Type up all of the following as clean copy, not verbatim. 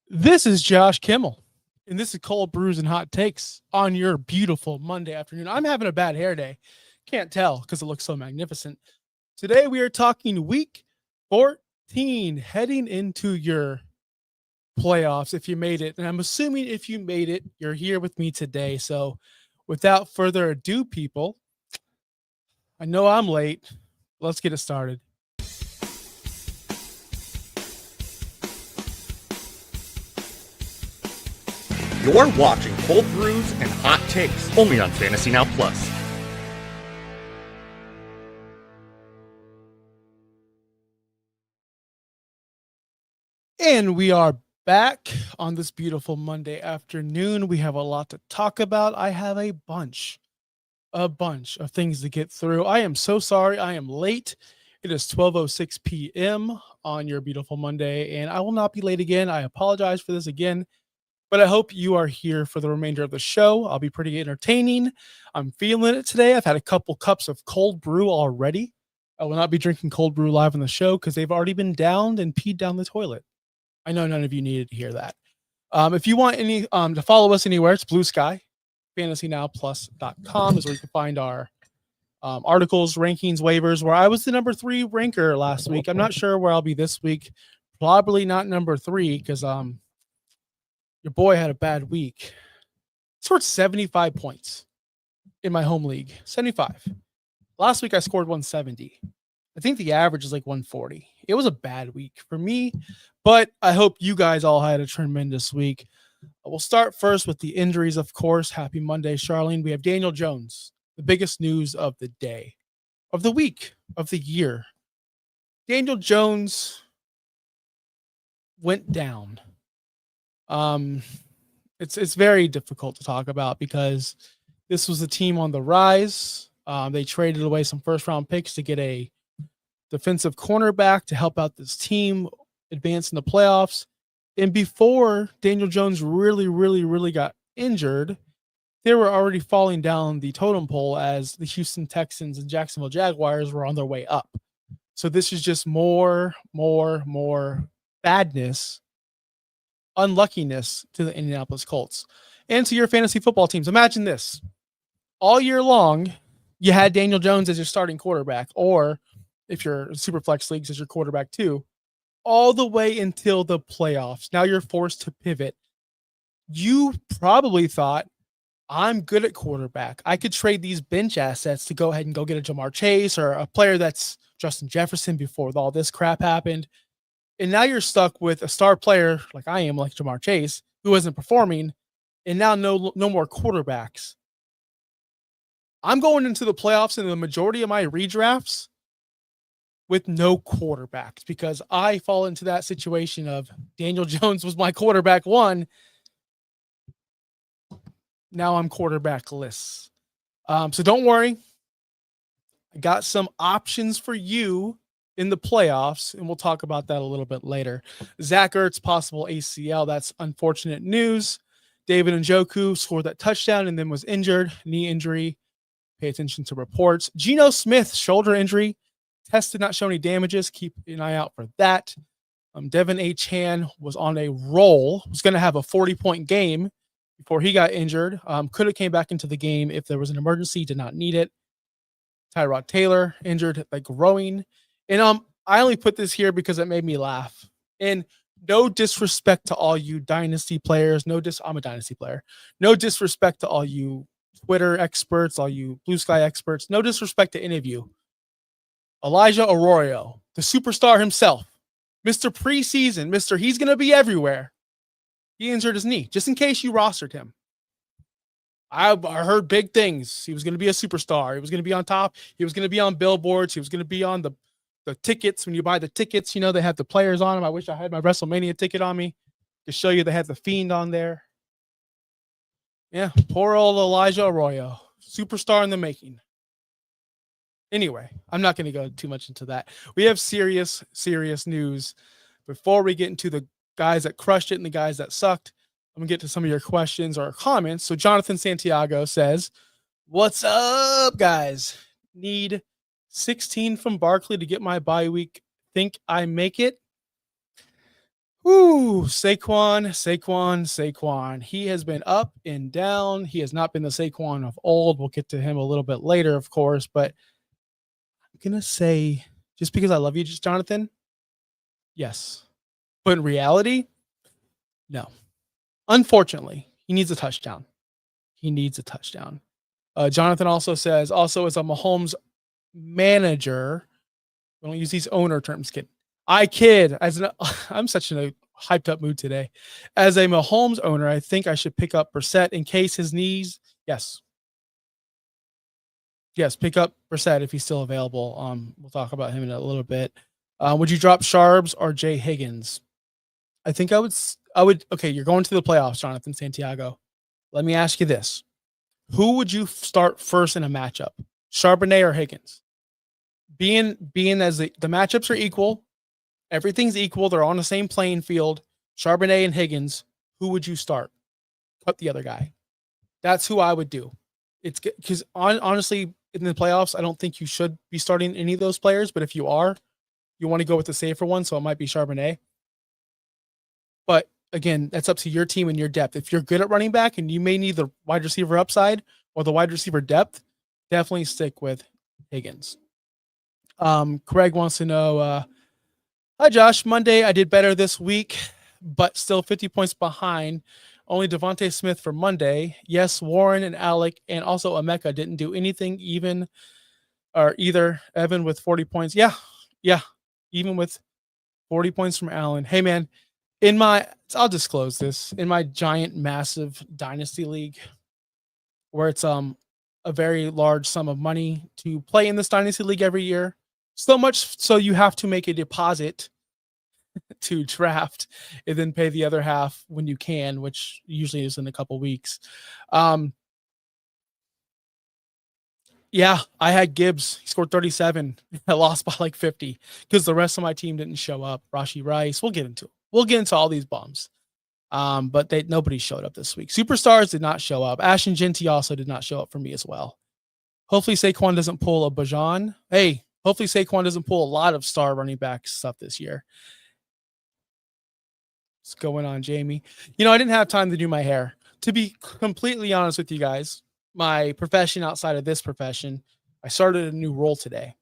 This is Josh Kimmel, and this is Cold Brews and Hot Takes on your beautiful Monday afternoon. I'm having a bad hair day. Can't tell because it looks so magnificent. Today we are talking week 14, heading into your playoffs if you made it. And I'm assuming if you made it, you're here with me today. So without further ado, people, I know I'm late. Let's get it started. You're watching Cold Brews and Hot Takes, only on Fantasy Now Plus. And we are back on this beautiful Monday afternoon. We have a lot to talk about. I have a bunch of things to get through. I am so sorry I am late. It is 12:06 p.m. on your beautiful Monday, and I will not be late again. I apologize for this again. But I hope you are here for the remainder of the show. I'll be pretty entertaining. I'm feeling it today. I've had a couple cups of cold brew already. I will not be drinking cold brew live on the show because they've already been downed and peed down the toilet. I know none of you needed to hear that. If you want any to follow us anywhere, it's Blue Sky. FantasyNowPlus.com is where you can find our articles, rankings, waivers, where I was the number 3 ranker last week. I'm not sure where I'll be this week. Probably not number 3 because your boy had a bad week. Scored 75 points in my home league. 75. Last week I scored 170. I think the average is like 140. It was a bad week for me, but I hope you guys all had a tremendous week. We'll start first with the injuries, of course. Happy Monday, Charlene. We have Daniel Jones, the biggest news of the day, of the week, of the year. Daniel Jones went down. It's very difficult to talk about because this was a team on the rise. They traded away some first round picks to get a defensive cornerback to help out this team advance in the playoffs. And before Daniel Jones really got injured, they were already falling down the totem pole as the Houston Texans and Jacksonville Jaguars were on their way up. So this is just more badness, unluckiness to the Indianapolis Colts and to your fantasy football teams. Imagine this. All year long, you had Daniel Jones as your starting quarterback, or if you're super flex leagues as your quarterback too, all the way until the playoffs. Now you're forced to pivot. You probably thought, I'm good at quarterback. I could trade these bench assets to go ahead and go get a Jamar Chase or a player that's Justin Jefferson before all this crap happened. And now you're stuck with a star player like I am, like Jamar Chase, who isn't performing, and now no more quarterbacks. I'm going into the playoffs in the majority of my redrafts with no quarterbacks because I fall into that situation of Daniel Jones was my quarterback 1. Now I'm quarterbackless. So don't worry. I got some options for you in the playoffs, and we'll talk about that a little bit later. Zach Ertz, possible ACL. That's unfortunate news. David Njoku scored that touchdown and then was injured, knee injury. Pay attention to reports. Geno Smith, shoulder injury. Tested, not show any damages. Keep an eye out for that. Devin A. Chan was on a roll. Was going to have a 40-point game before he got injured. Could have came back into the game if there was an emergency. Did not need it. Tyrod Taylor injured, like rowing. And I only put this here because it made me laugh. And no disrespect to all you dynasty players. I'm a dynasty player. No disrespect to all you Twitter experts, all you Blue Sky experts. No disrespect to any of you. Elijah Arroyo, the superstar himself, Mr. Preseason, Mr. He's going to be everywhere. He injured his knee, just in case you rostered him. I heard big things. He was going to be a superstar. He was going to be on top. He was going to be on billboards. He was going to be on the tickets. When you buy the tickets, they have the players on them. I wish I had my WrestleMania ticket on me to show you they had the Fiend on there. Yeah, poor old Elijah Arroyo, superstar in the making. Anyway, I'm not going to go too much into that. We have serious news. Before we get into the guys that crushed it and the guys that sucked, I'm going to get to some of your questions or comments. So Jonathan Santiago says, what's up, guys? Need 16 from Barkley to get my bye week. Think I make it? Saquon. He has been up and down. He has not been the Saquon of old. We'll get to him a little bit later, of course, but I'm going to say, just because I love you, Jonathan, yes. But in reality, no. Unfortunately, he needs a touchdown. Jonathan also says, also as a Mahomes manager, we don't use these owner terms, kid. I'm such in a hyped up mood today. As a Mahomes owner, I think I should pick up Brissett in case his knees. Yes, pick up Brissett if he's still available. We'll talk about him in a little bit. Would you drop Sharps or Jay Higgins? I think I would. Okay, you're going to the playoffs, Jonathan Santiago. Let me ask you this: who would you start first in a matchup, Charbonnet or Higgins? Being as the matchups are equal, everything's equal. They're on the same playing field. Charbonnet and Higgins. Who would you start? Cut the other guy. That's who I would do. It's because honestly, in the playoffs, I don't think you should be starting any of those players. But if you are, you want to go with the safer one. So it might be Charbonnet. But again, that's up to your team and your depth. If you're good at running back and you may need the wide receiver upside or the wide receiver depth, definitely stick with Higgins. Craig wants to know, hi, Josh. Monday, I did better this week, but still 50 points behind. Only Devontae Smith for Monday. Yes, Warren and Alec and also Emeka didn't do anything either. Evan with 40 points. Yeah. Even with 40 points from Allen. Hey, man, I'll disclose this. In my giant, massive dynasty league where it's a very large sum of money to play in this dynasty league every year, so much so you have to make a deposit to draft and then pay the other half when you can, which usually is in a couple weeks. Yeah, I had Gibbs. He scored 37. I lost by like 50 because the rest of my team didn't show up. Rashi Rice. We'll get into all these bums. But nobody showed up this week. Superstars did not show up. Ashton Genty also did not show up for me as well. Hopefully Saquon doesn't pull a Bajan. Hey, hopefully Saquon doesn't pull a lot of star running back stuff this year. What's going on, Jamie? I didn't have time to do my hair. To be completely honest with you guys, my profession outside of this profession, I started a new role today.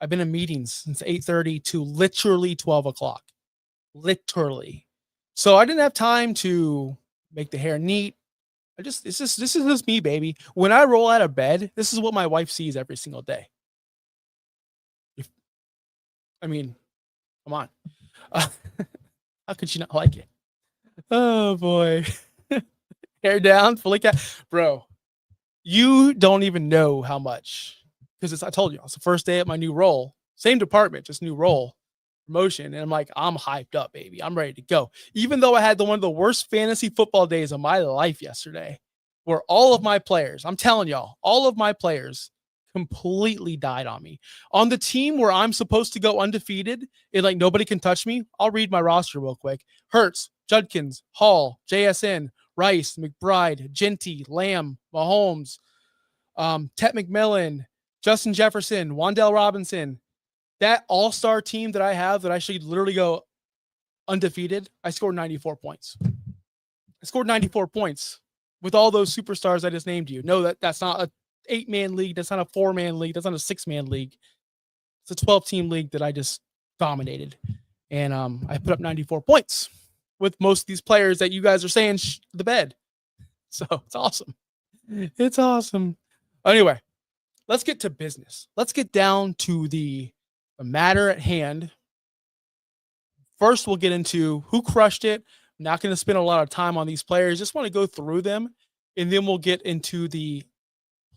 I've been in meetings since 8:30 to literally 12 o'clock. Literally. So I didn't have time to make the hair neat. This is just me, baby. When I roll out of bed, this is what my wife sees every single day. Come on. How could she not like it? Oh boy. Hair down, fully cat. Bro, you don't even know how much. Because I told you, it's the first day at my new role. Same department, just new role. Promotion. And I'm like, I'm hyped up, baby. I'm ready to go. Even though I had one of the worst fantasy football days of my life yesterday, where all of my players, I'm telling y'all, all of my players completely died on me. On the team where I'm supposed to go undefeated and like nobody can touch me, I'll read my roster real quick. Hurts, Judkins, Hall, JSN, Rice, McBride, Genty, Lamb, Mahomes, Tet McMillan, Justin Jefferson, Wan'Dale Robinson. That all-star team that I have that I should literally go undefeated, I scored 94 points. I scored 94 points with all those superstars I just named you. No, that's not a 8-man league. That's not a 4-man league. That's not a 6-man league. It's a 12-team league that I just dominated. And I put up 94 points with most of these players that you guys are saying the bed. So it's awesome. It's awesome. Anyway, let's get to business. Let's get down to the matter at hand. First, we'll get into who crushed it. I'm not going to spend a lot of time on these players. Just want to go through them, and then we'll get into the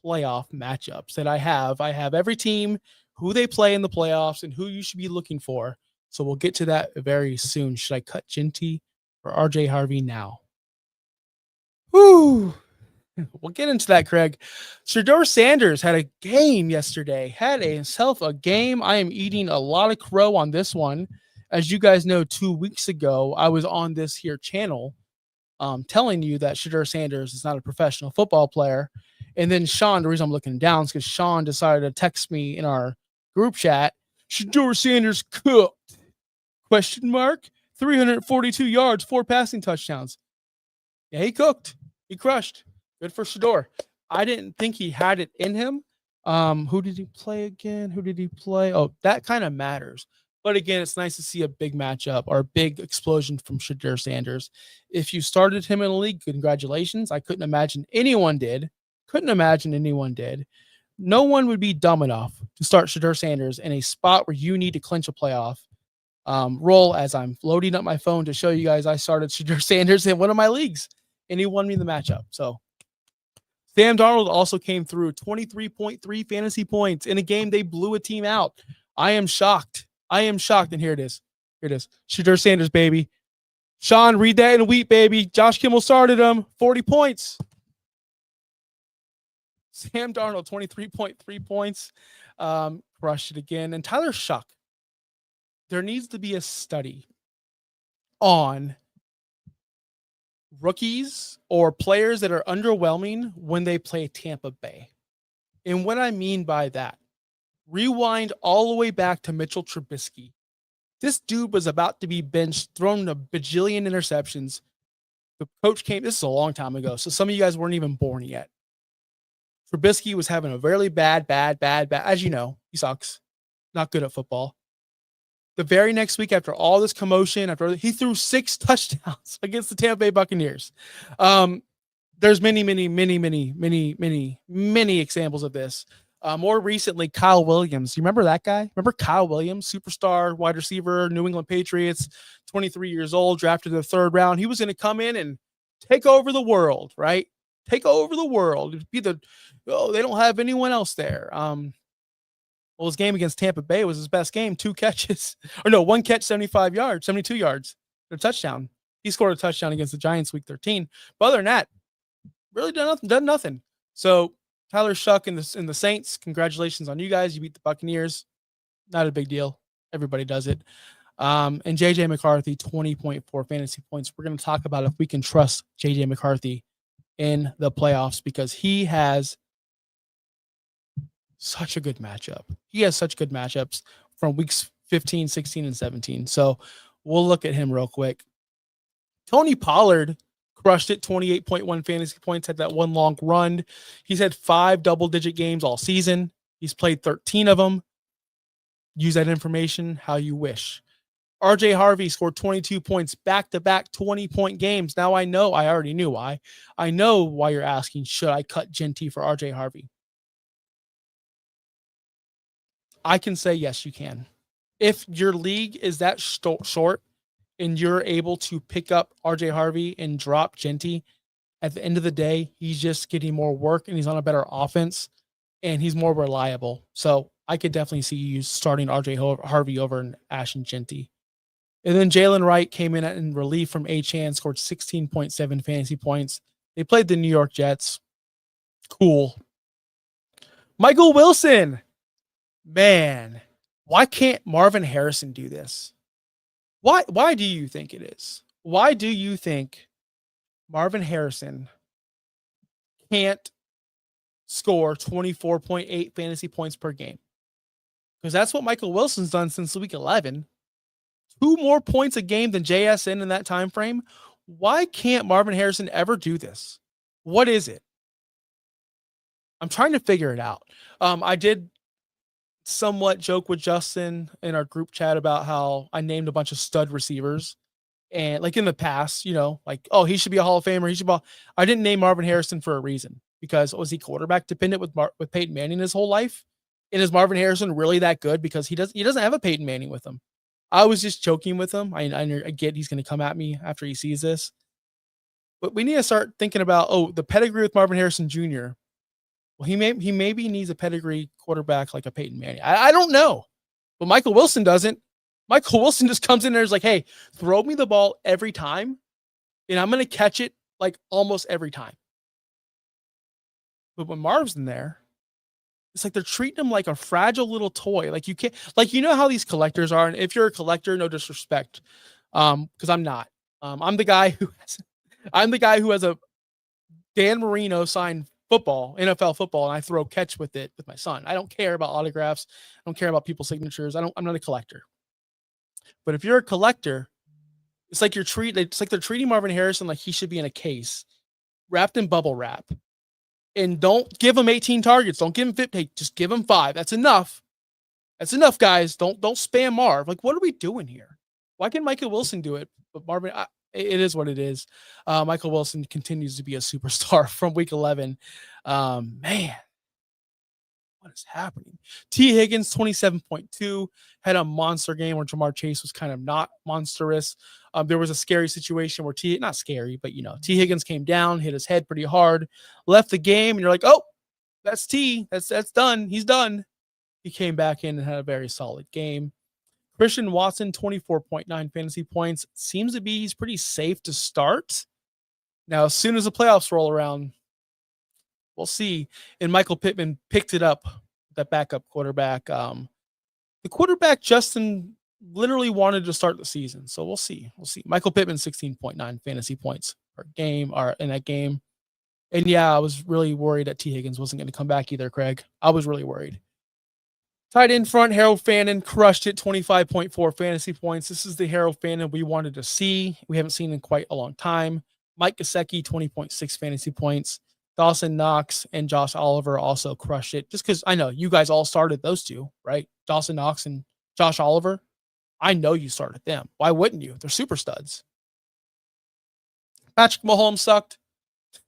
playoff matchups that I have. I have every team, who they play in the playoffs, and who you should be looking for. So we'll get to that very soon. Should I cut Genty or RJ Harvey now? Whew. We'll get into that, Craig. Shedeur Sanders had a game yesterday. Had himself a game. I am eating a lot of crow on this one. As you guys know, 2 weeks ago, I was on this here channel telling you that Shedeur Sanders is not a professional football player. And then Sean, the reason I'm looking down is because Sean decided to text me in our group chat, Shedeur Sanders cooked? Question mark. 342 yards, 4 passing touchdowns. Yeah, he cooked. He crushed. Good for Shador. I didn't think he had it in him. Who did he play again? Who did he play? Oh, that kind of matters. But again, it's nice to see a big matchup or a big explosion from Shador Sanders. If you started him in a league, congratulations. I couldn't imagine anyone did. Couldn't imagine anyone did. No one would be dumb enough to start Shador Sanders in a spot where you need to clinch a playoff role. As I'm loading up my phone to show you guys, I started Shador Sanders in one of my leagues, and he won me the matchup. So Sam Darnold also came through 23.3 fantasy points in a game they blew a team out. I am shocked. I am shocked. And here it is. Here it is. Shador Sanders, baby. Sean, read that in a week, baby. Josh Kimmel started him. 40 points. Sam Darnold, 23.3 points. Crushed it again. And Tyler Shuck. There needs to be a study on rookies or players that are underwhelming when they play Tampa Bay. And what I mean by that, rewind all the way back to Mitchell Trubisky. This dude was about to be benched, thrown a bajillion interceptions. The coach came, this is a long time ago, so some of you guys weren't even born yet. Trubisky was having a very bad. As you know, he sucks. Not good at football. The very next week, after all this commotion, he threw 6 touchdowns against the Tampa Bay Buccaneers. There's many examples of this. More recently, Kyle Williams. You remember that guy? Remember Kyle Williams, superstar wide receiver, New England Patriots, 23 years old, drafted in the 3rd round. He was going to come in and take over the world, right? Take over the world. It'd be they don't have anyone else there. Well, his game against Tampa Bay was his best game. 2 catches, or no, 1 catch, 75 yards, 72 yards, a touchdown. He scored a touchdown against the Giants week 13. But other than that, really done nothing. So Tyler Shuck and the Saints, congratulations on you guys. You beat the Buccaneers. Not a big deal. Everybody does it. And JJ McCarthy, 20.4 fantasy points. We're going to talk about if we can trust JJ McCarthy in the playoffs because he has such a good matchup. He has such good matchups from weeks 15, 16, and 17. So we'll look at him real quick. Tony Pollard crushed it, 28.1 fantasy points, had that one long run. He's had 5 double-digit games all season. He's played 13 of them. Use that information how you wish. RJ Harvey scored 22 points, back-to-back 20-point games. Now I already knew why. I know why you're asking, should I cut Genty for RJ Harvey? I can say yes, you can. If your league is that short and you're able to pick up RJ Harvey and drop Genty, at the end of the day, he's just getting more work and he's on a better offense and he's more reliable. So I could definitely see you starting RJ Harvey over Ashton Genty. And then Jalen Wright came in relief from Achane, scored 16.7 fantasy points. They played the New York Jets. Cool. Michael Wilson. Man, why can't Marvin Harrison do this? Why do you think it is? Why do you think Marvin Harrison can't score 24.8 fantasy points per game? Because that's what Michael Wilson's done since week 11. 2 more points a game than JSN in that time frame. Why can't Marvin Harrison ever do this? What is it? I'm trying to figure it out. I did somewhat joke with Justin in our group chat about how I named a bunch of stud receivers. And like in the past, like, oh, he should be a Hall of Famer. I didn't name Marvin Harrison for a reason because was he quarterback dependent with Peyton Manning his whole life? And is Marvin Harrison really that good? Because he doesn't have a Peyton Manning with him. I was just joking with him. I get he's going to come at me after he sees this. But we need to start thinking about, the pedigree with Marvin Harrison Jr. Well, he maybe needs a pedigree quarterback like a Peyton Manning. I don't know. But Michael Wilson doesn't. Michael Wilson just comes in there and is like, hey, throw me the ball every time, and I'm going to catch it like almost every time. But when Marv's in there, it's like they're treating him like a fragile little toy. Like you can't, like, how these collectors are. And if you're a collector, no disrespect, because I'm not. I'm the guy who has a Dan Marino signed NFL football, and I throw catch with it with my son. I don't care about autographs. I don't care about people's signatures. I'm not a collector. But if you're a collector, It's like they're treating Marvin Harrison like he should be in a case, wrapped in bubble wrap. And don't give him 18 targets. Don't give him 50. Hey, just give him 5. That's enough. That's enough, guys. Don't spam Marv. Like, what are we doing here? Why can Michael Wilson do it? But Marvin, it is what it is. Michael Wilson continues to be a superstar from week 11. Man, what is happening? T. Higgins, 27.2, had a monster game where Jamar Chase was kind of not monstrous. There was a scary situation where not scary, but T. Higgins came down, hit his head pretty hard, left the game, and you're like, oh, that's T. That's done. He's done. He came back in and had a very solid game. Christian Watson, 24.9 fantasy points. Seems to be he's pretty safe to start. Now, as soon as the playoffs roll around, we'll see. And Michael Pittman picked it up, that backup quarterback. The quarterback, Justin, literally wanted to start the season. So we'll see. Michael Pittman, 16.9 fantasy points per game or in that game. And yeah, I was really worried that T. Higgins wasn't going to come back either, Craig. I was really worried. Tight end front, Harold Fannin crushed it, 25.4 fantasy points. This is the Harold Fannin we wanted to see. We haven't seen in quite a long time. Mike Gesicki, 20.6 fantasy points. Dawson Knox and Josh Oliver also crushed it. Just because I know you guys all started those two, right? Dawson Knox and Josh Oliver. I know you started them. Why wouldn't you? They're super studs. Patrick Mahomes sucked.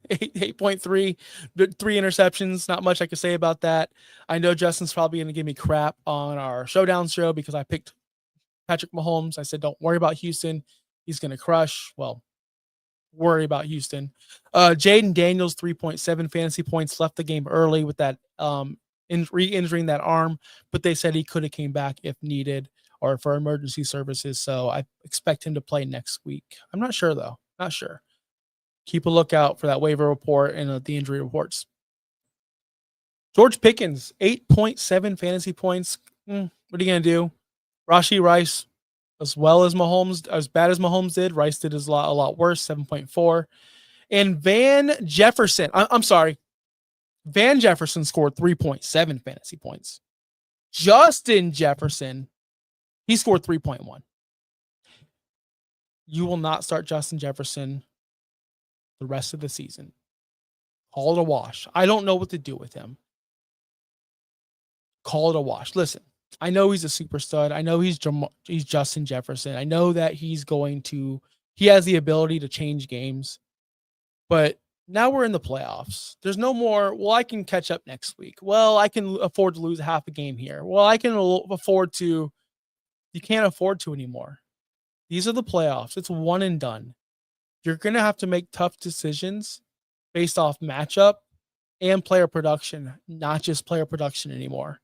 8.3, 3 interceptions. Not much I could say about that. I know Justin's probably going to give me crap on our showdown show because I picked Patrick Mahomes. I said, don't worry about Houston. He's going to crush. Well, worry about Houston. Jaden Daniels, 3.7 fantasy points, left the game early with that re-injuring that arm, but they said he could have came back if needed or for emergency services. So I expect him to play next week. I'm not sure though. Not sure. Keep a lookout for that waiver report and the injury reports. George Pickens, 8.7 fantasy points. What are you going to do? Rashee Rice, as well as Mahomes, as bad as Mahomes did, Rice did a lot worse, 7.4. And Van Jefferson, I'm sorry. Van Jefferson scored 3.7 fantasy points. Justin Jefferson, he scored 3.1. You will not start Justin Jefferson the rest of the season. Call it a wash. I don't know what to do with him. Call it a wash. Listen, I know he's a super stud. I know he's Justin Jefferson. I know that he has the ability to change games. But now we're in the playoffs. There's no more, well, I can catch up next week. Well, I can afford to lose half a game here. Well, I can afford to. You can't afford to anymore. These are the playoffs. It's one and done. You're going to have to make tough decisions based off matchup and player production, not just player production anymore.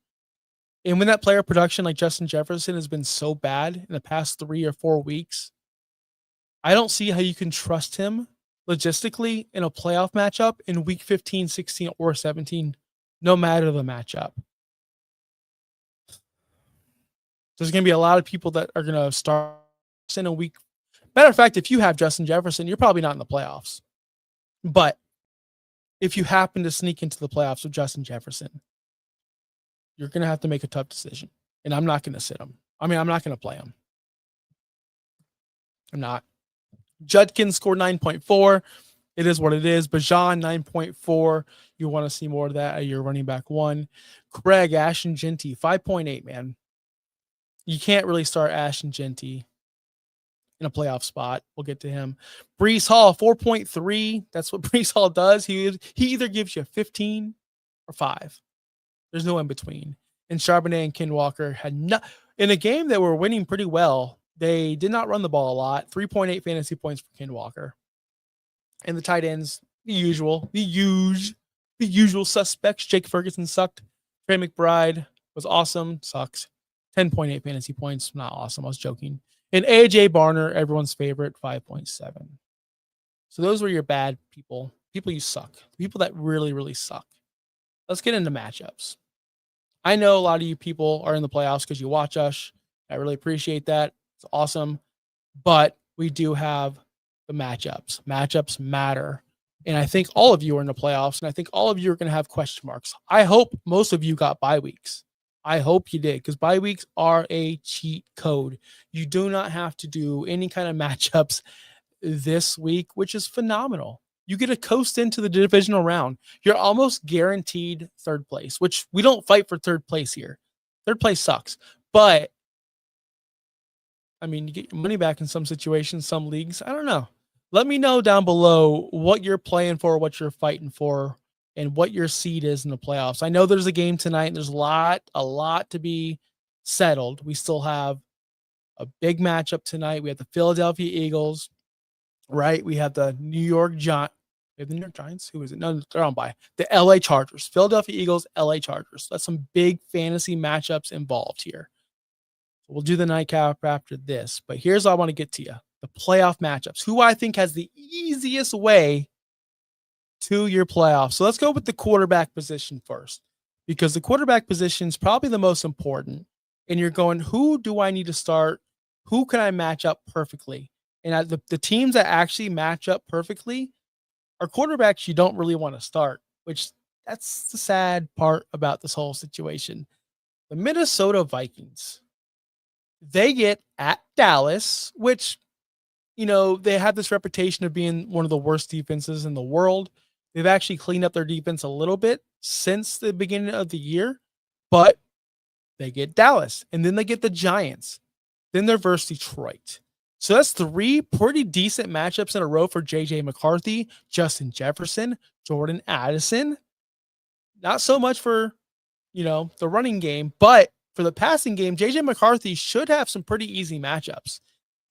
And when that player production like Justin Jefferson has been so bad in the past 3 or 4 weeks, I don't see how you can trust him logistically in a playoff matchup in week 15, 16, or 17, no matter the matchup. There's going to be a lot of people that are going to start in a week. Matter of fact, if you have Justin Jefferson, you're probably not in the playoffs. But if you happen to sneak into the playoffs with Justin Jefferson, you're going to have to make a tough decision. And I'm not going to sit him. I'm not going to play him. I'm not. Judkins scored 9.4. It is what it is. Bajan, 9.4. You want to see more of that at your running back 1. Craig, Ashton Genty, 5.8, man. You can't really start Ashton Genty in a playoff spot. We'll get to him. Breece Hall, 4.3. That's what Breece Hall does. He either gives you 15 or 5. There's no in between. And Charbonnet and Ken Walker had in a game that were winning pretty well. They did not run the ball a lot. 3.8 fantasy points for Ken Walker. And the tight ends, the usual suspects. Jake Ferguson sucked. Trey McBride was awesome. Sucks. 10.8 fantasy points. Not awesome. I was joking. And AJ Barner, everyone's favorite, 5.7. So those were your bad people. People you suck. People that really, really suck. Let's get into matchups. I know a lot of you people are in the playoffs because you watch us. I really appreciate that. It's awesome. But we do have the matchups. Matchups matter. And I think all of you are in the playoffs, and I think all of you are going to have question marks. I hope most of you got bye weeks. I hope you did, because bye weeks are a cheat code. You do not have to do any kind of matchups this week, which is phenomenal. You get to coast into the divisional round. You're almost guaranteed third place, which we don't fight for third place here. Third place sucks. But, I mean, you get your money back in some situations, some leagues. I don't know. Let me know down below what you're playing for, what you're fighting for, and what your seed is in the playoffs. I know there's a game tonight, and there's a lot to be settled. We still have a big matchup tonight. We have the Philadelphia Eagles, right? We have the New York Giants. We have the New York Giants. Who is it? No, they're on by the LA Chargers. Philadelphia Eagles, LA Chargers. That's some big fantasy matchups involved here. We'll do the nightcap after this, but here's what I want to get to you. The playoff matchups. Who I think has the easiest way to your playoffs. So let's go with the quarterback position first, because the quarterback position is probably the most important. And you're going, who do I need to start? Who can I match up perfectly? And the teams that actually match up perfectly are quarterbacks you don't really want to start, which that's the sad part about this whole situation. The Minnesota Vikings, they get at Dallas, which, you know, they have this reputation of being one of the worst defenses in the world. They've actually cleaned up their defense a little bit since the beginning of the year, but they get Dallas, and then they get the Giants. Then they're versus Detroit. So that's 3 pretty decent matchups in a row for J.J. McCarthy, Justin Jefferson, Jordan Addison. Not so much for, the running game, but for the passing game, J.J. McCarthy should have some pretty easy matchups.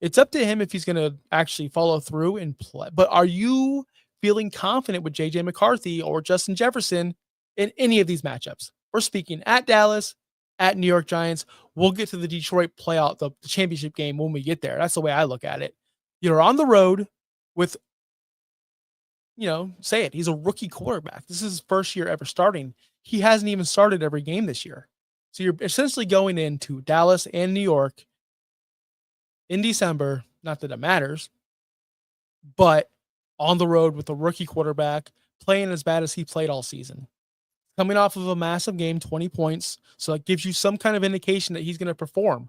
It's up to him if he's going to actually follow through and play. But are you feeling confident with J.J. McCarthy or Justin Jefferson in any of these matchups? We're speaking at Dallas, at New York Giants. We'll get to the Detroit playoff, the championship game when we get there. That's the way I look at it. You're on the road with, say it, he's a rookie quarterback. This is his first year ever starting. He hasn't even started every game this year. So you're essentially going into Dallas and New York in December. Not that it matters, but on the road with a rookie quarterback playing as bad as he played all season. Coming off of a massive game, 20 points. So that gives you some kind of indication that he's going to perform.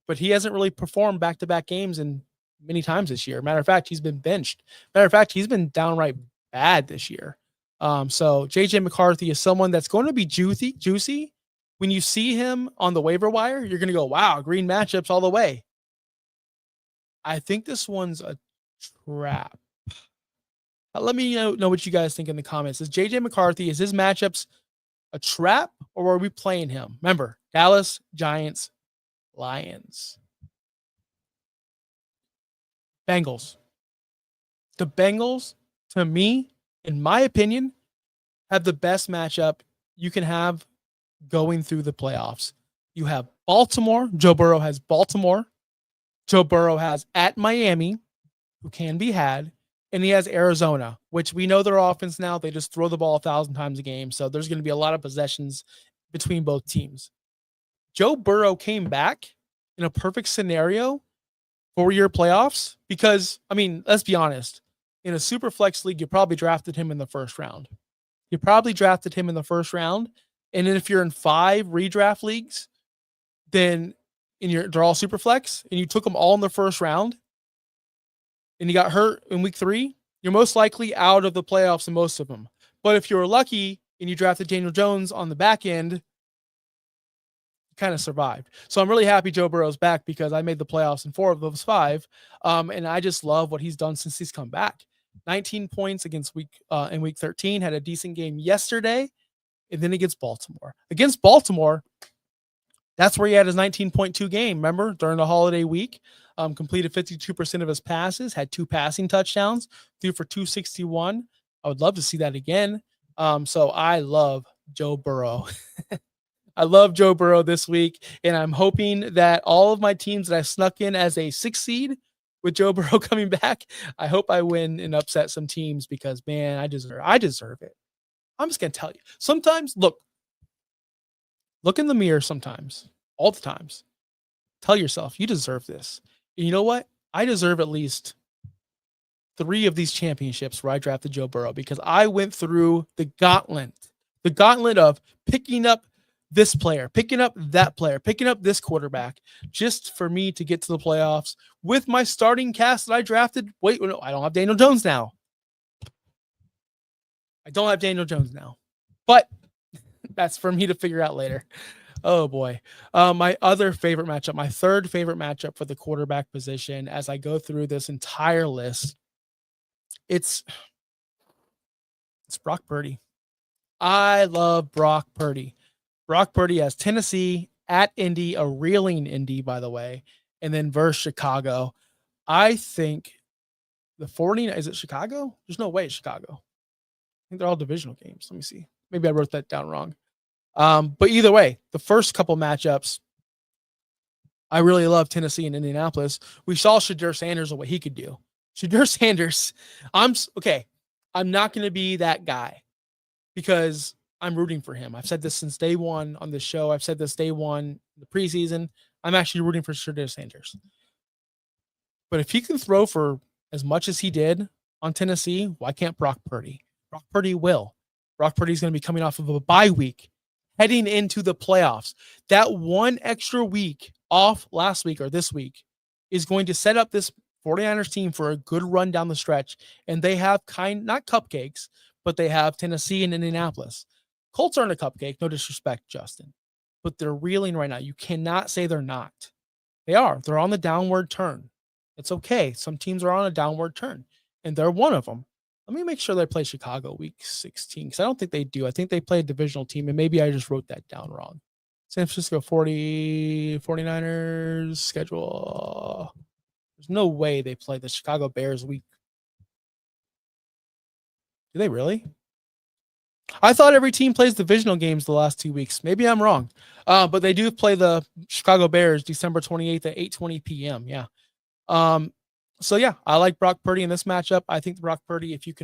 But he hasn't really performed back-to-back games in many times this year. Matter of fact, he's been benched. Matter of fact, he's been downright bad this year. So J.J. McCarthy is someone that's going to be juicy. When you see him on the waiver wire, you're going to go, wow, green matchups all the way. I think this one's a trap. Let me know what you guys think in the comments. Is J.J. McCarthy, is his matchups a trap, or are we playing him? Remember, Dallas, Giants, Lions. Bengals. The Bengals, to me, in my opinion, have the best matchup you can have going through the playoffs. You have Baltimore. Joe Burrow has Baltimore. Joe Burrow has at Miami, who can be had. And he has Arizona, which we know their offense now. They just throw the ball 1,000 times a game. So there's going to be a lot of possessions between both teams. Joe Burrow came back in a perfect scenario for your playoffs because, I mean, let's be honest. In a super flex league, you probably drafted him in the first round. And then if you're in 5 redraft leagues, then they're all super flex, and you took them all in the first round, and you got hurt in week 3, you're most likely out of the playoffs in most of them. But if you were lucky and you drafted Daniel Jones on the back end, you kind of survived. So I'm really happy Joe Burrow's back because I made the playoffs in 4 of those 5. And I just love what he's done since he's come back. 19 points against in week 13, had a decent game yesterday, and then against Baltimore. Against Baltimore, that's where he had his 19.2 game, remember, during the holiday week. Completed 52% of his passes, had 2 passing touchdowns, threw for 261. I would love to see that again. So I love Joe Burrow. I love Joe Burrow this week, and I'm hoping that all of my teams that I snuck in as a 6 seed with Joe Burrow coming back, I hope I win and upset some teams because, man, I deserve it. I'm just going to tell you. Sometimes, look in the mirror sometimes, all the times. Tell yourself, you deserve this. And you know what? I deserve at least 3 of these championships where I drafted Joe Burrow because I went through the gauntlet of picking up this player, picking up that player, picking up this quarterback, just for me to get to the playoffs with my starting cast that I drafted. Wait, no, I don't have Daniel Jones now. But that's for me to figure out later. Oh boy. My other favorite matchup, my third favorite matchup for the quarterback position as I go through this entire list, it's Brock Purdy. I love Brock Purdy. Brock Purdy has Tennessee at Indy, a reeling Indy, by the way, and then versus Chicago. I think the 49, is it Chicago? There's no way it's Chicago. I think they're all divisional games. Let me see. Maybe I wrote that down wrong. But either way, the first couple matchups, I really love Tennessee and Indianapolis. We saw Shadur Sanders and what he could do. Shadur Sanders, I'm not going to be that guy because I'm rooting for him. I've said this since day one on the show. I've said this day one in the preseason. I'm actually rooting for Shadur Sanders. But if he can throw for as much as he did on Tennessee, why can't Brock Purdy? Brock Purdy will. Brock Purdy's going to be coming off of a bye week, heading into the playoffs. That one extra week off last week or this week is going to set up this 49ers team for a good run down the stretch. And they have not cupcakes, but they have Tennessee and Indianapolis. Colts aren't a cupcake, no disrespect, Justin, but they're reeling right now. You cannot say they're not. They are. They're on the downward turn. It's okay. Some teams are on a downward turn, and they're one of them. Let me make sure they play Chicago week 16 because I don't think they do. I think they play a divisional team, and maybe I just wrote that down wrong. San Francisco 49ers schedule. There's no way they play the Chicago Bears week. Do they really? I thought every team plays divisional games the last 2 weeks. Maybe I'm wrong. But they do play the Chicago Bears December 28th at 8:20 p.m. Yeah. So yeah, I like Brock Purdy in this matchup. I think Brock Purdy, if you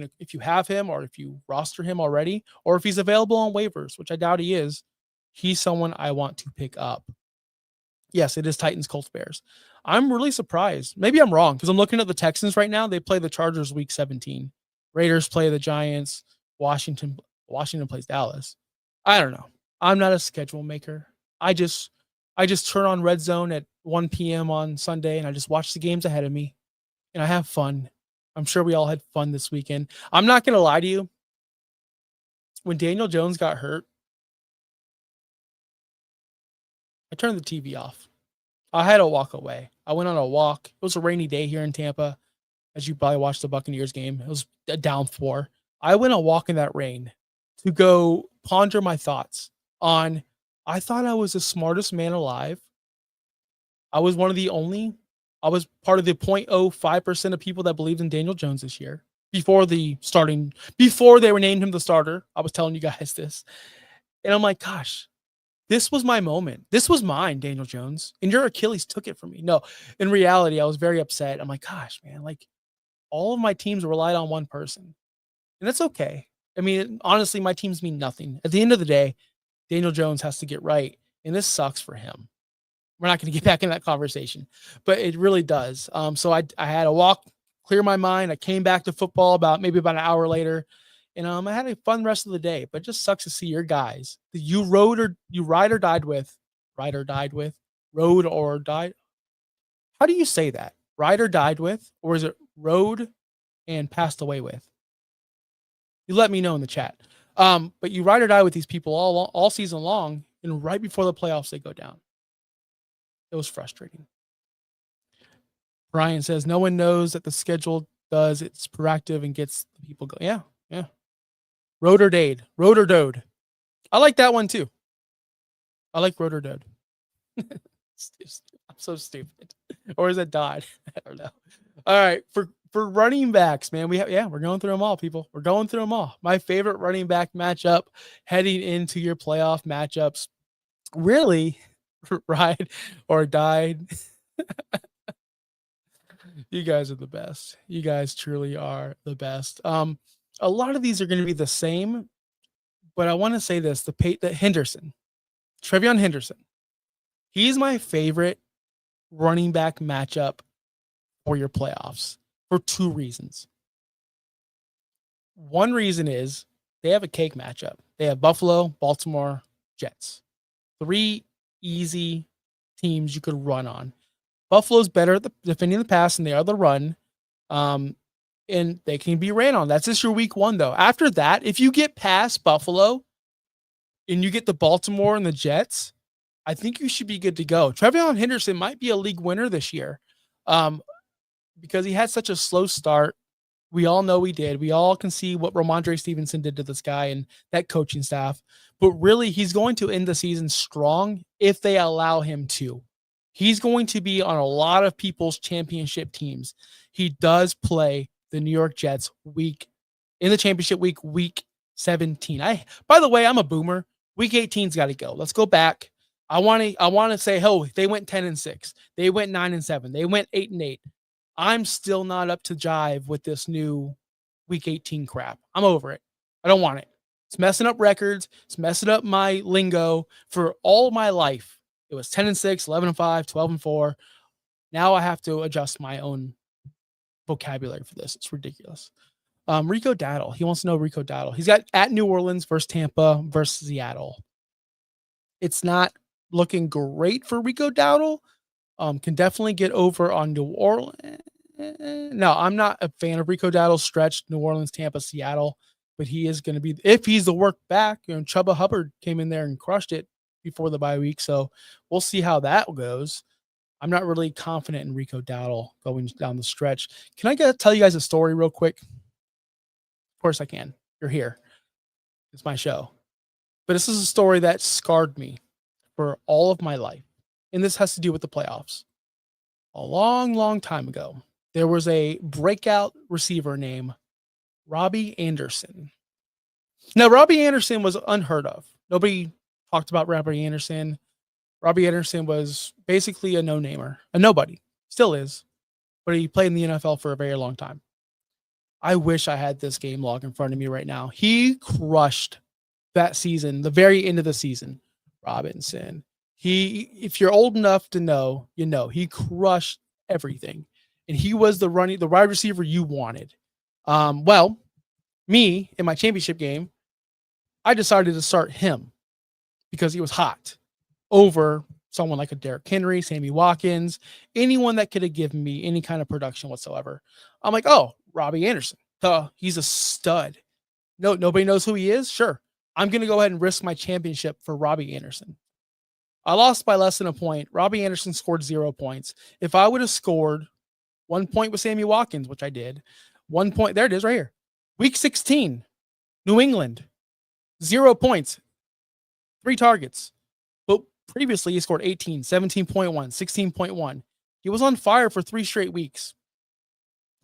have him or if you roster him already, or if he's available on waivers, which I doubt he is, he's someone I want to pick up. Yes, it is Titans, Colts, Bears. I'm really surprised. Maybe I'm wrong because I'm looking at the Texans right now. They play the Chargers week 17. Raiders play the Giants. Washington plays Dallas. I don't know. I'm not a schedule maker. I just turn on Red Zone at 1 p.m. on Sunday and I just watch the games ahead of me and I have fun. I'm sure we all had fun this weekend. I'm not going to lie to you. When Daniel Jones got hurt, I turned the TV off. I had to walk away. I went on a walk. It was a rainy day here in Tampa. As you probably watched the Buccaneers game, it was a downpour. I went on a walk in that rain to go ponder my thoughts on, I thought I was the smartest man alive. I was part of the 0.05% of people that believed in Daniel Jones this year before they were named him the starter. I was telling you guys this. And I'm like, gosh, this was my moment. This was mine, Daniel Jones. And your Achilles took it from me. No, in reality, I was very upset. I'm like, gosh, man, like all of my teams relied on one person. And that's okay. I mean, honestly, my teams mean nothing. At the end of the day, Daniel Jones has to get right. And this sucks for him. We're not going to get back in that conversation, but it really does. So I had to walk, clear my mind. I came back to football about an hour later. And I had a fun rest of the day, but it just sucks to see your guys that you rode or died with. How do you say that? Ride or died with, or is it rode and passed away with? You let me know in the chat. But you ride or die with these people all season long, and right before the playoffs, they go down. It was frustrating. Brian says, no one knows that the schedule does. It's proactive and gets the people go. Yeah. Road or dode. I like that one too. I like road or dode. I'm so stupid. Or is it died? I don't know. All right. For running backs, man, we're going through them all, people. We're going through them all. My favorite running back matchup heading into your playoff matchups. Really, ride or died. You guys are the best. You guys truly are the best. A lot of these are going to be the same, but I want to say this: the Henderson, Trevion Henderson. He's my favorite running back matchup for your playoffs for two reasons. One reason is they have a cake matchup. They have Buffalo, Baltimore, Jets. 3 easy teams you could run on. Buffalo's better at defending the pass than they are the run. And they can be ran on. That's just your week 1, though. After that, if you get past Buffalo and you get the Baltimore and the Jets, I think you should be good to go. Trevion Henderson might be a league winner this year because he had such a slow start. We all know he did. We all can see what Ramondre Stevenson did to this guy and that coaching staff. But really, he's going to end the season strong if they allow him to. He's going to be on a lot of people's championship teams. He does play the New York Jets in the championship week 17. By the way, I'm a boomer. Week 18's got to go. Let's go back. I want to say, oh, they went 10-6. They went 9-7. They went 8-8. I'm still not up to jive with this new week 18 crap. I'm over it. I don't want it. It's messing up records. It's messing up my lingo for all my life. It was 10-6, 11-5, 12-4. Now I have to adjust my own vocabulary for this. It's ridiculous. Rico Dowdle. He wants to know Rico Dowdle. He's got at New Orleans versus Tampa versus Seattle. It's not looking great for Rico Dowdle. Can definitely get over on New Orleans. No, I'm not a fan of Rico Dowdle's stretch, New Orleans, Tampa, Seattle, but he is going to be, if he's the work back, Chuba Hubbard came in there and crushed it before the bye week. So we'll see how that goes. I'm not really confident in Rico Dowdle going down the stretch. Can I tell you guys a story real quick? Of course I can. You're here. It's my show. But this is a story that scarred me for all of my life. And this has to do with the playoffs. A long, long time ago, there was a breakout receiver named Robbie Anderson. Now, Robbie Anderson was unheard of. Nobody talked about Robbie Anderson. Robbie Anderson was basically a no-namer, a nobody. Still is. But he played in the NFL for a very long time. I wish I had this game log in front of me right now. He crushed that season, the very end of the season. Robinson. If you're old enough to know, he crushed everything. And he was the wide receiver you wanted. Well, me in my championship game, I decided to start him because he was hot over someone like a Derrick Henry, Sammy Watkins, anyone that could have given me any kind of production whatsoever. I'm like, oh, Robbie Anderson. He's a stud. No, nobody knows who he is. Sure. I'm going to go ahead and risk my championship for Robbie Anderson. I lost by less than a point. Robbie Anderson scored 0 points. If I would have scored 1 point with Sammy Watkins, which I did, 1 point, there it is right here. Week 16, New England, 0 points, 3 targets. But previously he scored 18, 17.1, 16.1. He was on fire for 3 straight weeks.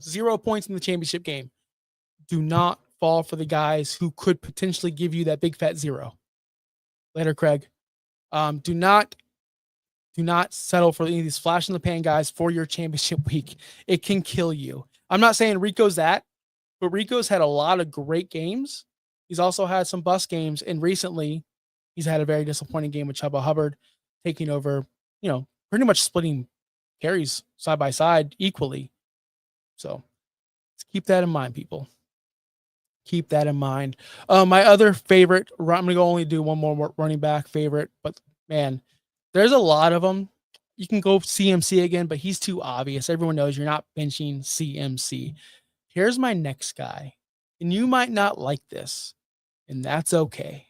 0 points in the championship game. Do not fall for the guys who could potentially give you that big fat 0. Later, Craig. Do not settle for any of these flash in the pan guys for your championship week. It can kill you. I'm not saying Rico's that, but Rico's had a lot of great games. He's also had some bust games, and recently he's had a very disappointing game with Chuba Hubbard taking over, pretty much splitting carries side by side equally. So let's keep that in mind, people. Keep that in mind. My other favorite, I'm going to only do one more running back favorite, but man, there's a lot of them. You can go CMC again, but he's too obvious. Everyone knows you're not benching CMC. Here's my next guy, and you might not like this, and that's okay.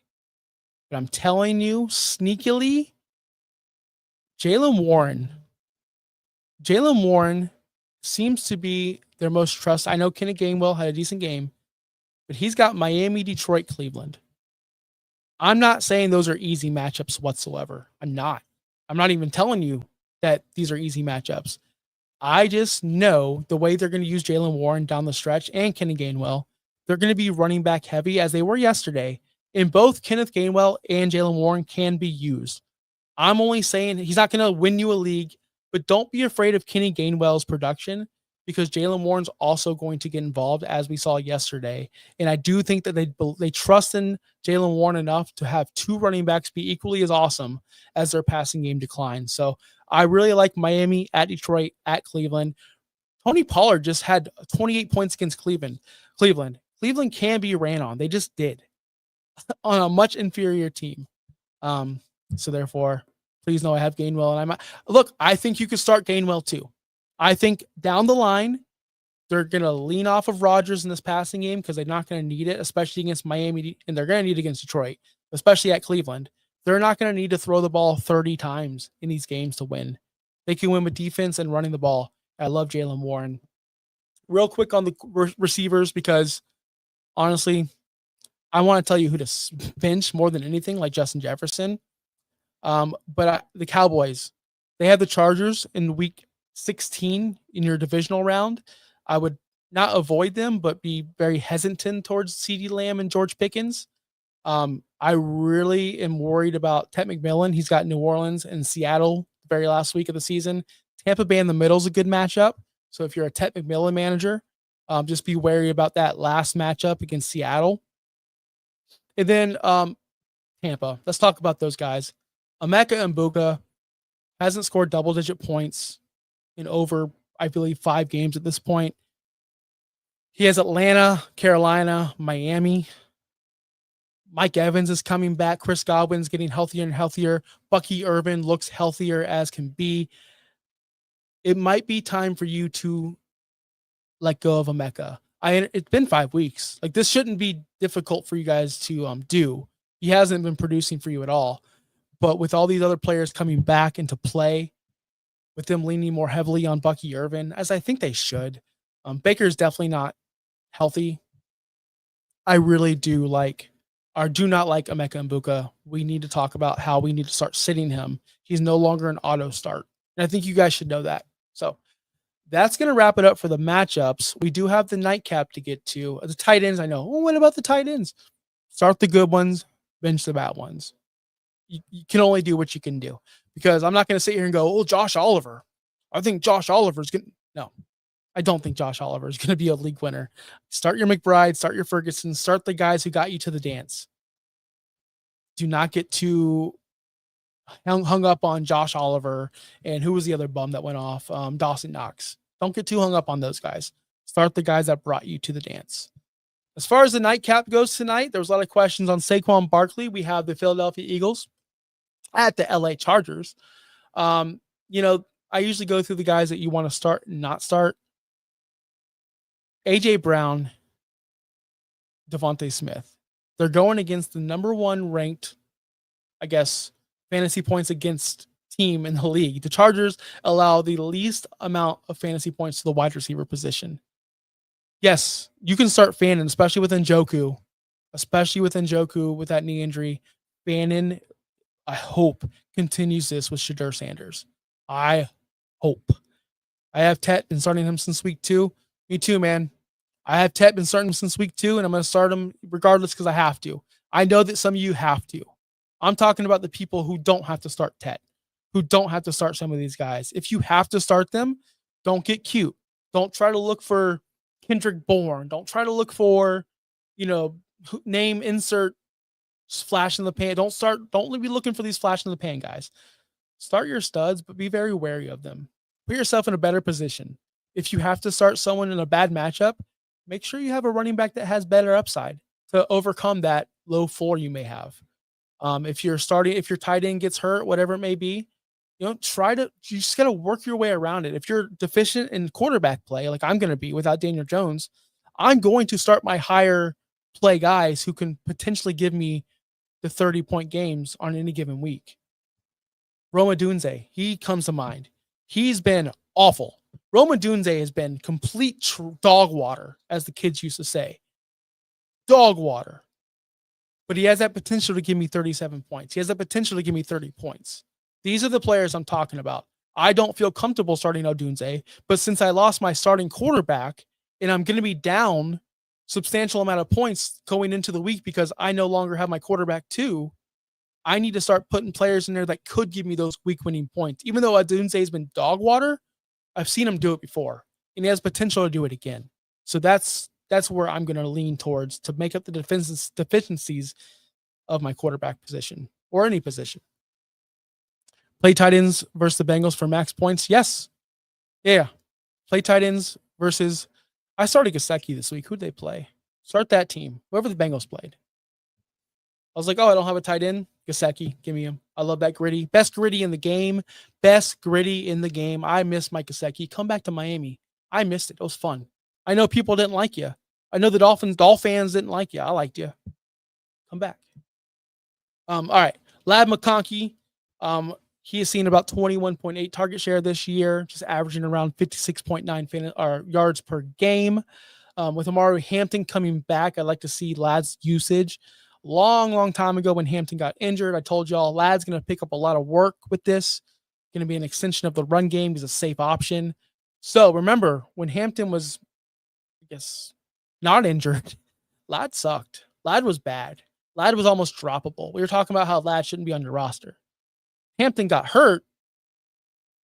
But I'm telling you, sneakily, Jaylen Warren. Jaylen Warren seems to be their most trusted. I know Kenny Gainwell had a decent game, but he's got Miami, Detroit, Cleveland. I'm not saying those are easy matchups whatsoever. I'm not even telling you that these are easy matchups. I just know the way they're going to use Jaylen Warren down the stretch and Kenny Gainwell, they're going to be running back heavy as they were yesterday. And both Kenneth Gainwell and Jaylen Warren can be used. I'm only saying he's not going to win you a league, but don't be afraid of Kenny Gainwell's production because Jaylen Warren's also going to get involved as we saw yesterday. And I do think that they trust in Jaylen Warren enough to have 2 running backs be equally as awesome as their passing game declines. So I really like Miami at Detroit, at Cleveland. Tony Pollard just had 28 points against Cleveland. Cleveland can be ran on. They just did on a much inferior team. So therefore, please know I have Gainwell. And I think you could start Gainwell too. I think down the line, they're going to lean off of Rodgers in this passing game because they're not going to need it, especially against Miami, and they're going to need it against Detroit, especially at Cleveland. They're not going to need to throw the ball 30 times in these games to win. They can win with defense and running the ball. I love Jaylen Warren. Real quick on the receivers, because honestly, I want to tell you who to bench more than anything, like Justin Jefferson. But the Cowboys, they have the Chargers in week 16 in your divisional round. I would not avoid them, but be very hesitant towards CeeDee Lamb and George Pickens. I really am worried about Ted McMillan. He's got New Orleans and Seattle the very last week of the season. Tampa Bay in the middle is a good matchup. So if you're a Ted McMillan manager, just be wary about that last matchup against Seattle. And then Tampa. Let's talk about those guys. Emeka Mbuka hasn't scored double-digit points in over, I believe, 5 games at this point. He has Atlanta, Carolina, Miami. Mike Evans is coming back. Chris Godwin's getting healthier and healthier. Bucky Irvin looks healthier as can be. It might be time for you to let go of Emeka. It's been 5 weeks. Like, this shouldn't be difficult for you guys to do. He hasn't been producing for you at all. But with all these other players coming back into play, with them leaning more heavily on Bucky Irvin, as I think they should, Baker's definitely not healthy. I really do not like Emeka Mbuka. We need to talk about how we need to start sitting him. He's no longer an auto start. And I think you guys should know that. So that's going to wrap it up for the matchups. We do have the nightcap to get to. The tight ends, I know. Oh, what about the tight ends? Start the good ones, bench the bad ones. You can only do what you can do, because I'm not going to sit here and go, oh, Josh Oliver. I think Josh Oliver's going to. No, I don't think Josh Oliver is going to be a league winner. Start your McBride, start your Ferguson, start the guys who got you to the dance. Do not get too hung up on Josh Oliver, and who was the other bum that went off? Dawson Knox. Don't get too hung up on those guys. Start the guys that brought you to the dance. As far as the nightcap goes tonight, there was a lot of questions on Saquon Barkley. We have the Philadelphia Eagles at the LA Chargers. I usually go through the guys that you want to start and not start. AJ Brown, Devontae Smith. They're going against the number 1 ranked, I guess, fantasy points against team in the league. The Chargers allow the least amount of fantasy points to the wide receiver position. Yes, you can start Fannin, especially with Njoku with that knee injury. Fannin, I hope, continues this with Shadur Sanders. I hope. I have Tet been starting him since week 2. Me too, man. I have Tet been starting him since week 2, and I'm going to start him regardless because I have to. I know that some of you have to. I'm talking about the people who don't have to start Tet, who don't have to start some of these guys. If you have to start them, don't get cute. Don't try to look for Kendrick Bourne. Don't try to look for, name insert flash in the pan. Don't be looking for these flash in the pan guys. Start your studs, but be very wary of them. Put yourself in a better position. If you have to start someone in a bad matchup, make sure you have a running back that has better upside to overcome that low floor you may have. If your tight end gets hurt, whatever it may be, you just got to work your way around it. If you're deficient in quarterback play, like I'm going to be without Daniel Jones, I'm going to start my higher play guys who can potentially give me the 30-point games on any given week. Roma Dunze, he comes to mind. He's been awful. Roma Dunze has been complete dog water, as the kids used to say. Dog water. But he has that potential to give me 37 points. He has that potential to give me 30 points. These are the players I'm talking about. I don't feel comfortable starting Odunze, but since I lost my starting quarterback and I'm going to be down substantial amount of points going into the week because I no longer have my quarterback too, I need to start putting players in there that could give me those week winning points. Even though Odunze has been dog water, I've seen him do it before and he has potential to do it again. So that's where I'm going to lean towards to make up the deficiencies of my quarterback position or any position. Play tight ends versus the Bengals for max points. Yes. Yeah. Play tight ends versus, I started Gesicki this week. Who'd they play? Start that team. Whoever the Bengals played. I was like, oh, I don't have a tight end. Gesicki, give me him. I love that gritty. Best gritty in the game. Best gritty in the game. I miss Mike Gesicki. Come back to Miami. I missed it. It was fun. I know people didn't like you. I know the Dolphins didn't like you. I liked you. Come back. All right. Lad McConkey. He has seen about 21.8 target share this year, just averaging around 56.9 yards per game. With Amari Hampton coming back, I'd like to see Lad's usage. Long time ago when Hampton got injured, I told y'all Lad's going to pick up a lot of work with this. Going to be an extension of the run game. He's a safe option. So remember, when Hampton was, I guess, not injured, Lad sucked. Lad was bad. Lad was almost droppable. We were talking about how Lad shouldn't be on your roster. Hampton got hurt.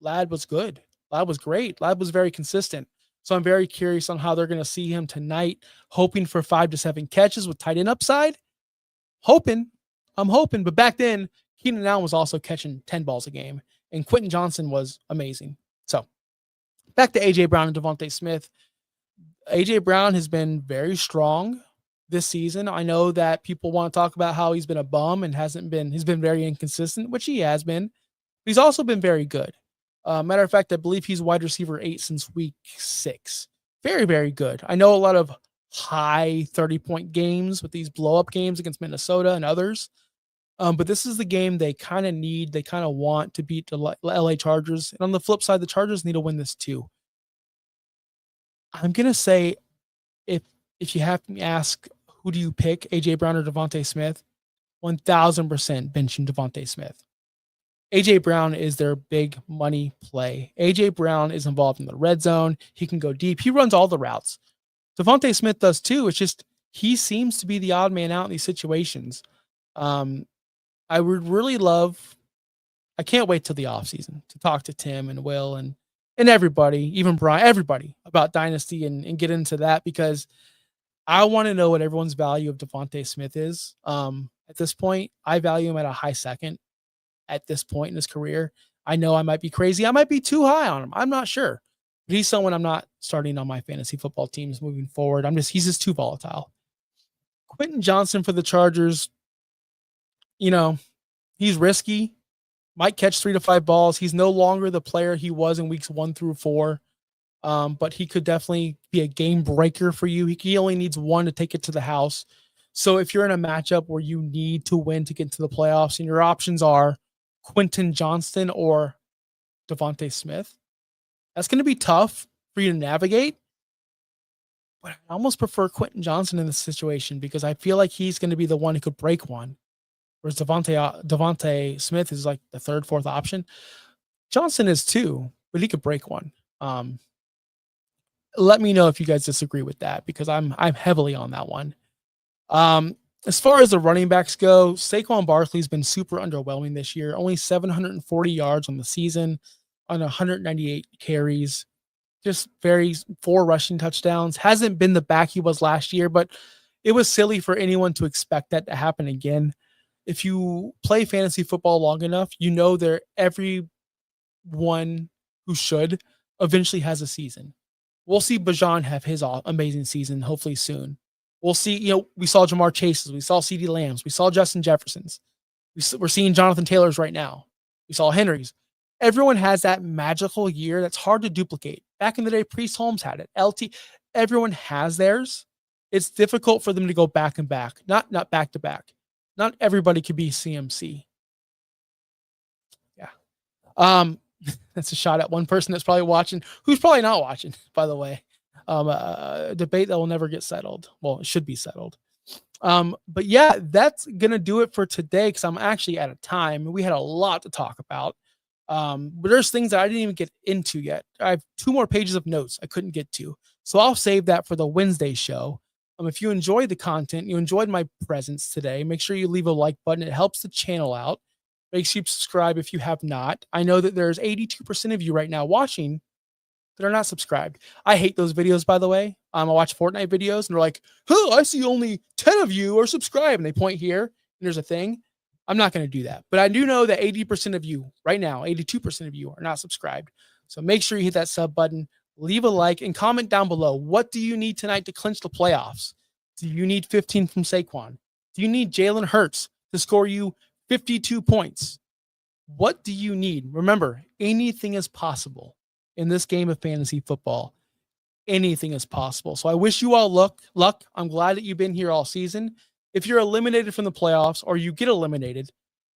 Lad was good. Lad was great. Lad was very consistent. So I'm very curious on how they're going to see him tonight, hoping for 5 to 7 catches with tight end upside. I'm hoping. But back then, Keenan Allen was also catching 10 balls a game, and Quentin Johnson was amazing. So back to A.J. Brown and Devontae Smith. A.J. Brown has been very strong this season. I know that people want to talk about how he's been a bum and he's been very inconsistent, which he has been. But he's also been very good. Matter of fact, I believe he's wide receiver 8 since week 6. Very, very good. I know a lot of high 30-point games with these blow-up games against Minnesota and others. But this is the game they kind of need. They kind of want to beat the LA Chargers. And on the flip side, the Chargers need to win this too. I'm going to say if you have to ask who do you pick, A.J. Brown or Devontae Smith, 1,000% benching Devontae Smith. A.J. Brown is their big money play. A.J. Brown is involved in the red zone. He can go deep. He runs all the routes. Devontae Smith does too. It's just he seems to be the odd man out in these situations. I would really love, I can't wait till the offseason to talk to Tim and Will and everybody, even Brian, everybody about Dynasty and get into that because I want to know what everyone's value of Devontae Smith is. At this point, I value him at a high second at this point in his career. I know I might be crazy. I might be too high on him. I'm not sure. But he's someone I'm not starting on my fantasy football teams moving forward. He's just too volatile. Quentin Johnson for the Chargers, he's risky. Might catch 3 to 5 balls. He's no longer the player he was in weeks 1 through 4. But he could definitely be a game breaker for you. He only needs 1 to take it to the house. So if you're in a matchup where you need to win to get into the playoffs and your options are Quentin Johnston or Devontae Smith, that's going to be tough for you to navigate. But I almost prefer Quentin Johnson in this situation because I feel like he's going to be the one who could break one. Whereas Devontae Smith is like the 3rd, 4th option. Johnson is too, but he could break one. Let me know if you guys disagree with that because I'm heavily on that one. As far as the running backs go, Saquon Barkley's been super underwhelming this year. Only 740 yards on the season on 198 carries. Just 4 rushing touchdowns. Hasn't been the back he was last year, but it was silly for anyone to expect that to happen again. If you play fantasy football long enough, everyone who should eventually has a season. We'll see Bajan have his amazing season, hopefully soon. We'll see, we saw Jamar Chase's, we saw CeeDee Lamb's, we saw Justin Jefferson's. We're seeing Jonathan Taylor's right now. We saw Henry's. Everyone has that magical year that's hard to duplicate. Back in the day, Priest Holmes had it. LT, everyone has theirs. It's difficult for them to go back and back, not back to back. Not everybody could be CMC. Yeah. That's a shot at one person that's probably watching, who's probably not watching, by the way. A debate that will never get settled. Well, it should be settled. But yeah, that's going to do it for today because I'm actually out of time. We had a lot to talk about. But there's things that I didn't even get into yet. I have 2 more pages of notes I couldn't get to. So I'll save that for the Wednesday show. If you enjoyed the content, you enjoyed my presence today, make sure you leave a like button. It helps the channel out. Make sure you subscribe if you have not. I know that there's 82% of you right now watching that are not subscribed. I hate those videos, by the way. I watch Fortnite videos and they're like, I see only 10 of you are subscribed. And they point here and there's a thing. I'm not going to do that. But I do know that 80% of you right now, 82% of you are not subscribed. So make sure you hit that sub button, leave a like, and comment down below. What do you need tonight to clinch the playoffs? Do you need 15 from Saquon? Do you need Jalen Hurts to score you 52 points. What do you need? Remember, anything is possible in this game of fantasy football. Anything is possible. So I wish you all luck. I'm glad that you've been here all season. If you're eliminated from the playoffs or you get eliminated,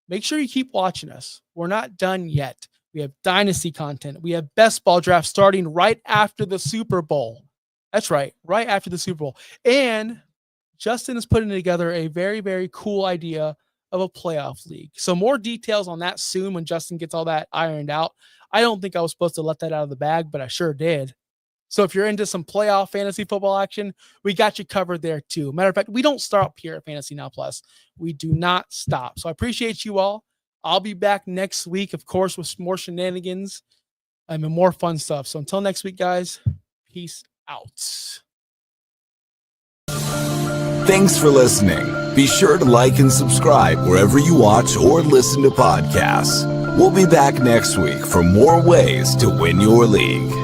make sure you keep watching us. We're not done yet. We have dynasty content. We have best ball draft starting right after the Super Bowl. That's right after the Super Bowl. And Justin is putting together a very, very cool idea of a playoff league. So more details on that soon when Justin gets all that ironed out. I don't think I was supposed to let that out of the bag, but I sure did. So if you're into some playoff fantasy football action, we got you covered there too. Matter of fact, we don't stop here at Fantasy Now Plus. We do not stop. So I appreciate you all. I'll be back next week, of course, with more shenanigans and more fun stuff. So until next week, guys, peace out. Thanks for listening. Be sure to like and subscribe wherever you watch or listen to podcasts. We'll be back next week for more ways to win your league.